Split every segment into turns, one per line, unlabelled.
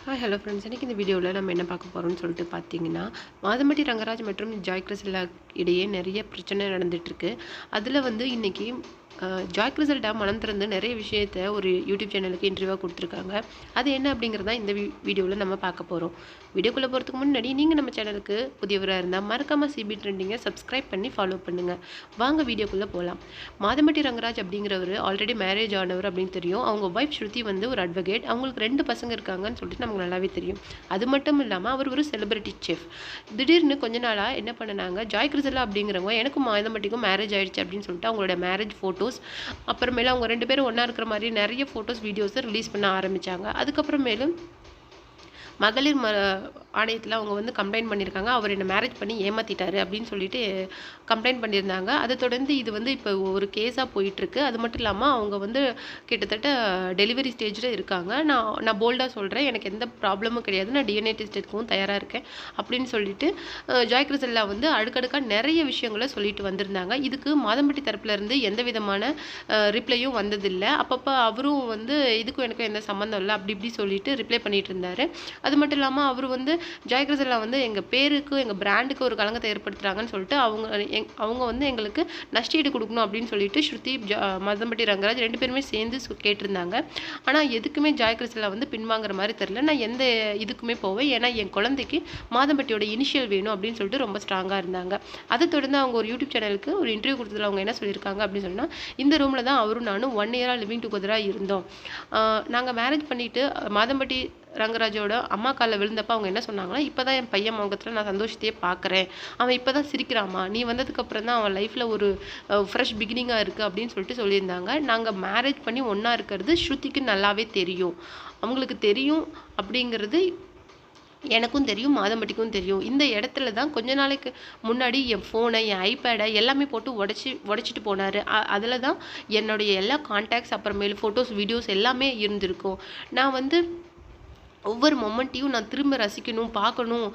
Hi hello friends. இன்றைக்கி இந்த வீடியோவில் நம்ம என்ன பார்க்க போகிறோம்னு சொல்லிட்டு பார்த்தீங்கன்னா, மாதம்பட்டி ரங்கராஜ் மற்றும் ஜாய் கிறிசெல்டா இடையே நிறைய பிரச்சனை நடந்துகிட்ருக்கு. அதில் வந்து இன்றைக்கி ஜாய் கிறிசெல்டா மனம் திறந்து நிறைய விஷயத்த ஒரு யூடியூப் சேனலுக்கு இன்டர்வியூவாக கொடுத்துருக்காங்க. அது என்ன அப்படிங்கிறத இந்த வீடியோவில் நம்ம பார்க்க போகிறோம். வீடியோக்குள்ளே போகிறதுக்கு முன்னாடி நீங்கள் நம்ம சேனலுக்கு புதியவராக இருந்தால் மறக்காமல் சிபி ட்ரெண்டிங்கை சப்ஸ்கிரைப் பண்ணி ஃபாலோ பண்ணுங்கள். வாங்க வீடியோக்குள்ளே போகலாம். மாதம்பட்டி ரங்கராஜ் அப்படிங்கிறவர் ஆல்ரெடி மேரேஜ் ஆனவர் அப்படின்னு தெரியும். அவங்க ஒய்ஃப் ஸ்ருதி வந்து ஒரு அட்வொகேட். அவங்களுக்கு 2 பசங்க இருக்காங்கன்னு சொல்லிட்டு நமக்கு நல்லாவே தெரியும். அது மட்டும் இல்லாமல் அவர் ஒரு செலிபிரிட்டி செஃப். திடீர்னு கொஞ்ச நாளாக என்ன பண்ணினாங்க, ஜாய் கிறிசெல்டா அப்படிங்கிறவங்க எனக்கும் மாதம்பட்டிக்கும் மேரேஜ் ஆயிடுச்சு அப்படின்னு சொல்லிட்டு அவங்களோட மேரேஜ் ஃபோட்டோஸ், அப்புறமேல அவங்க 2 பேரும் ஒன்றா இருக்கிற மாதிரி நிறைய ஃபோட்டோஸ் வீடியோஸை ரிலீஸ் பண்ண ஆரம்பித்தாங்க. அதுக்கப்புறமேலும் மகளிர் ஆணையத்தில் அவங்க வந்து கம்ப்ளைண்ட் பண்ணியிருக்காங்க. அவர் என்ன மேரேஜ் பண்ணி ஏமாற்றிட்டாரு அப்படின்னு சொல்லிட்டு கம்ப்ளைண்ட் பண்ணியிருந்தாங்க. அதை தொடர்ந்து இது வந்து இப்போ ஒரு கேஸாக போயிட்டுருக்கு. அது மட்டும் இல்லாமல் அவங்க வந்து கிட்டத்தட்ட டெலிவரி ஸ்டேஜில் இருக்காங்க. நான் போல்டாக சொல்கிறேன், எனக்கு எந்த ப்ராப்ளமும் கிடையாது, நான் டிஎன்ஏ டெஸ்ட் எடுக்கவும் தயாராக இருக்கேன் அப்படின்னு சொல்லிட்டு ஜாய் கிறிசெல்டா வந்து அடுக்கடுக்காக நிறைய விஷயங்களை சொல்லிட்டு வந்திருந்தாங்க. இதுக்கு மாதம்பட்டி தரப்புலேருந்து எந்த விதமான ரிப்ளையும் வந்ததில்லை. அப்பப்போ அவரும் வந்து இதுக்கும் எனக்கும் எந்த சம்மந்தம் இல்லை அப்படி இப்படி சொல்லிட்டு ரிப்ளை பண்ணிட்டு இருந்தார். அது மட்டும் இல்லாமல் அவர் வந்து ஜாய் கிறிசெல்டா வந்து எங்கள் பேருக்கு எங்கள் பிராண்டுக்கு ஒரு களங்கத்தை ஏற்படுத்துகிறாங்கன்னு சொல்லிட்டு அவங்க வந்து எங்களுக்கு நஷ்டஈடு கொடுக்கணும் அப்படின்னு சொல்லிட்டு ஸ்ருதி மாதம்பட்டி ரங்கராஜ் 2 பேருமே சேர்ந்து கேட்டிருந்தாங்க. ஆனால் எதுக்குமே ஜாய் கிறிசெல்டா வந்து பின்வாங்குற மாதிரி தெரில. நான் எந்த இதுக்குமே போவேன், ஏன்னா என் குழந்தைக்கு மாதம்பட்டியோட இனிஷியல் வேணும் அப்படின்னு சொல்லிட்டு ரொம்ப ஸ்ட்ராங்காக இருந்தாங்க. அதை தொடர்ந்து அவங்க ஒரு யூடியூப் சேனலுக்கு ஒரு இன்டர்வியூ கொடுத்ததில் அவங்க என்ன சொல்லியிருக்காங்க அப்படின்னு சொன்னால், இந்த ரூமில் தான் அவரும் நானும் 1 இயராக லிவிங் டுகெதராக இருந்தோம். நாங்கள் மேரேஜ் பண்ணிவிட்டு மாதம்பட்டி ரங்கராஜோட அம்மா காலில் விழுந்தப்போ அவங்க என்ன சொன்னாங்கன்னா, இப்போ தான் என் பையன் முகத்தில் நான் சந்தோஷத்தையே பார்க்குறேன், அவன் இப்போ தான் சிரிக்கிறாமா, நீ வந்ததுக்கப்புறம் தான் அவன் லைஃப்பில் ஒரு ஃப்ரெஷ் பிகினிங்காக இருக்குது அப்படின்னு சொல்லிட்டு சொல்லியிருந்தாங்க. நாங்கள் மேரேஜ் பண்ணி ஒன்றா இருக்கிறது ஸ்ருதிக்கு நல்லாவே தெரியும், அவங்களுக்கு தெரியும் அப்படிங்கிறது எனக்கும் தெரியும், மாதம்பட்டிக்கும் தெரியும். இந்த இடத்துல தான் கொஞ்ச நாளைக்கு முன்னாடி என் ஃபோனை, என் ஐபேடை எல்லாமே போட்டு உடச்சிட்டு போனார். அதில் தான் என்னுடைய எல்லா கான்டாக்ட்ஸ், அப்புறமேலு ஃபோட்டோஸ், வீடியோஸ் எல்லாமே இருந்திருக்கும். நான் வந்து ஒவ்வொரு மொமெண்ட்டையும் நான் திரும்ப ரசிக்கணும், பார்க்கணும்,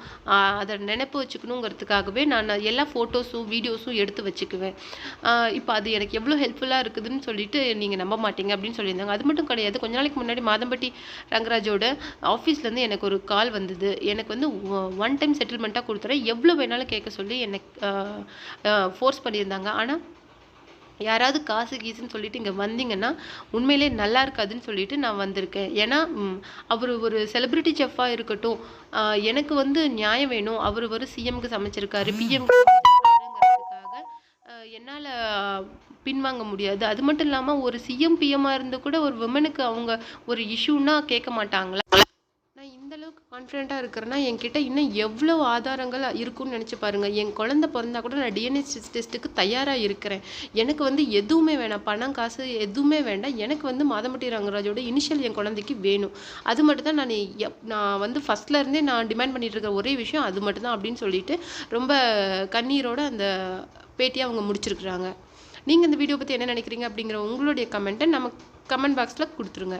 அதை நினைப்பு வச்சுக்கணுங்கிறதுக்காகவே நான் எல்லா ஃபோட்டோஸும் வீடியோஸும் எடுத்து வச்சுக்குவேன். இப்போ அது எனக்கு எவ்வளோ ஹெல்ப்ஃபுல்லாக இருக்குதுன்னு சொல்லிட்டு நீங்கள் நம்ப மாட்டீங்க அப்படின்னு சொல்லியிருந்தாங்க. அது மட்டும் கிடையாது, கொஞ்ச நாளைக்கு முன்னாடி மாதம்பட்டி ரங்கராஜோட ஆஃபீஸ்லேருந்து எனக்கு ஒரு கால் வந்தது. எனக்கு வந்து 1 டைம் செட்டில்மெண்ட்டாக கொடுத்துறேன், எவ்வளோ வேணாலும் கேட்க சொல்லி எனக்கு ஃபோர்ஸ் பண்ணியிருந்தாங்க. ஆனால் யாராவது காசு கீசுன்னு சொல்லிட்டு இங்கே வந்தீங்கன்னா உண்மையிலே நல்லா இருக்காதுன்னு சொல்லிட்டு நான் வந்திருக்கேன். ஏன்னா அவர் ஒரு செலிபிரிட்டி செஃப்பாக இருக்கட்டும், எனக்கு வந்து நியாயம் வேணும். அவர் ஒரு சிஎம்க்கு சமைச்சிருக்காரு, பிஎம்க்கு சமைச்சிருக்காருங்கிறதுக்காக என்னால் பின்வாங்க முடியாது. அது மட்டும் இல்லாமல் ஒரு சிஎம் பிஎம்மாக இருந்து கூட ஒரு விமனுக்கு அவங்க ஒரு இஷ்யூன்னா கேட்க மாட்டாங்களா? நான் இந்தளவுக்கு கான்ஃபிடென்ட்டாக இருக்கிறேன்னா என்கிட்ட இன்னும் எவ்வளோ ஆதாரங்கள் இருக்குன்னு நினச்சி பாருங்கள். என் குழந்தை பிறந்தா கூட நான் டிஎன்ஏ டெஸ்ட்டுக்கு தயாராக இருக்கிறேன். எனக்கு வந்து எதுவுமே வேணாம், பணம் காசு எதுவுமே வேண்டாம். எனக்கு வந்து மாதம்பட்டி ரங்கராஜோட இனிஷியல் என் குழந்தைக்கு வேணும். அது மட்டும் தான் நான் வந்து ஃபஸ்ட்லேருந்தே நான் டிமாண்ட் பண்ணிகிட்டு இருக்கிற ஒரே விஷயம் அது மட்டும்தான் அப்படின்னு சொல்லிட்டு ரொம்ப கண்ணீரோட அந்த பேட்டியை அவங்க முடிச்சிருக்கிறாங்க. நீங்கள் இந்த வீடியோ பற்றி என்ன நினைக்கிறீங்க அப்படிங்கிற உங்களுடைய கமெண்ட்டை நம்ம கமெண்ட் பாக்ஸில் கொடுத்துருங்க.